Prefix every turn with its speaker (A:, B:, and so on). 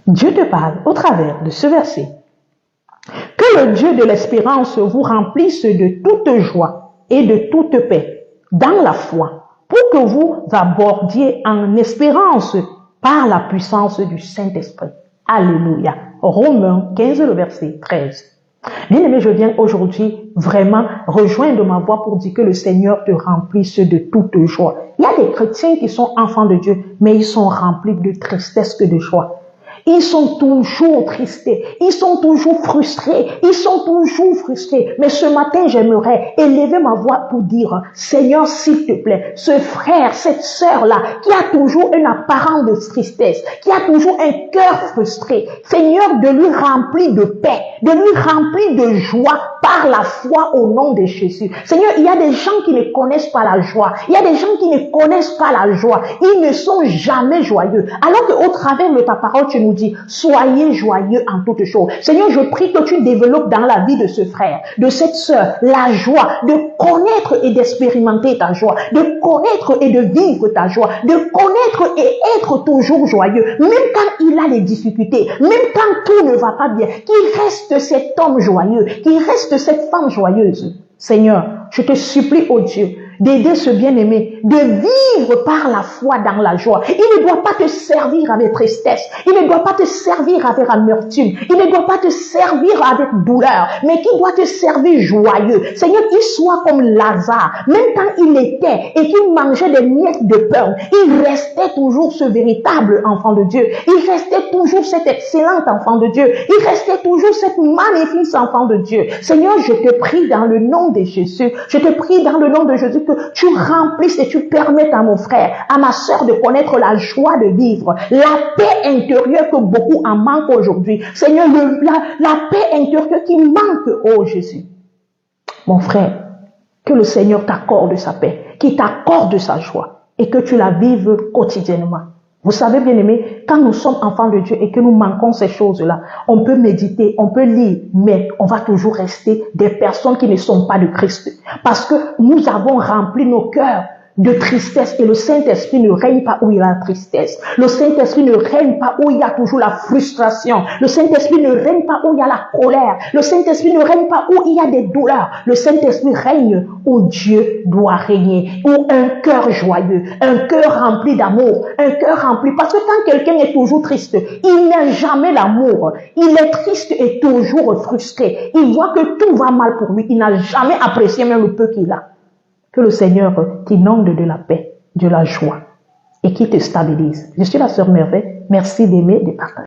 A: Dieu te parle au travers de ce verset. Que le Dieu de l'espérance vous remplisse de toute joie et de toute paix dans la foi, pour que vous abordiez en espérance par la puissance du Saint-Esprit. Alléluia. Romains 15, le verset 13. Bien-aimé, je viens aujourd'hui vraiment rejoindre ma voix pour dire que le Seigneur te remplisse de toute joie. Il y a des chrétiens qui sont enfants de Dieu, mais ils sont remplis de tristesse que de joie. Ils sont toujours tristés, ils sont toujours frustrés, Mais ce matin, j'aimerais élever ma voix pour dire, Seigneur, s'il te plaît, ce frère, cette sœur-là, qui a toujours une apparence de tristesse, qui a toujours un cœur frustré, Seigneur, de lui remplir de paix, de lui remplir de joie par la foi au nom de Jésus. Seigneur, il y a des gens qui ne connaissent pas la joie. Il y a des gens qui ne connaissent pas la joie. Ils ne sont jamais joyeux. Alors qu'au travers de ta parole, tu nous dis, soyez joyeux en toutes choses. Seigneur, je prie que tu développes dans la vie de ce frère, de cette sœur, la joie, de connaître et d'expérimenter ta joie, de connaître et de vivre ta joie, de connaître et être toujours joyeux, même quand il a des difficultés, même quand tout ne va pas bien, qu'il reste cet homme joyeux, qu'il reste cette femme joyeuse. Seigneur, je te supplie, oh Dieu, d'aider ce bien-aimé, de vivre par la foi dans la joie. Il ne doit pas te servir avec tristesse. Il ne doit pas te servir avec amertume. Il ne doit pas te servir avec douleur, mais qu'il doit te servir joyeux. Seigneur, qu'il soit comme Lazare. Même quand il était et qu'il mangeait des miettes de pain, il restait toujours ce véritable enfant de Dieu. Il restait toujours cet excellent enfant de Dieu. Il restait toujours cet magnifique enfant de Dieu. Seigneur, je te prie dans le nom de Jésus. Je te prie dans le nom de Jésus que tu remplisses et tu permettes à mon frère, à ma sœur de connaître la joie de vivre, la paix intérieure que beaucoup en manquent aujourd'hui. Seigneur, la paix intérieure qui manque, oh Jésus. Mon frère, que le Seigneur t'accorde sa paix, qu'il t'accorde sa joie et que tu la vives quotidiennement. Vous savez, bien aimé, quand nous sommes enfants de Dieu et que nous manquons ces choses-là, on peut méditer, on peut lire, mais on va toujours rester des personnes qui ne sont pas de Christ. Parce que nous avons rempli nos cœurs de tristesse et le Saint-Esprit ne règne pas où il y a la tristesse. Le Saint-Esprit ne règne pas où il y a toujours la frustration. Le Saint-Esprit ne règne pas où il y a la colère. Le Saint-Esprit ne règne pas où il y a des douleurs. Le Saint-Esprit règne où Dieu doit régner, où un cœur joyeux, un cœur rempli d'amour, un cœur rempli. Parce que quand quelqu'un est toujours triste, il n'a jamais l'amour. Il est triste et toujours frustré. Il voit que tout va mal pour lui. Il n'a jamais apprécié même le peu qu'il a. Que le Seigneur t'inonde de la paix, de la joie et qui te stabilise. Je suis la sœur Merveille. Merci d'aimer, de partager.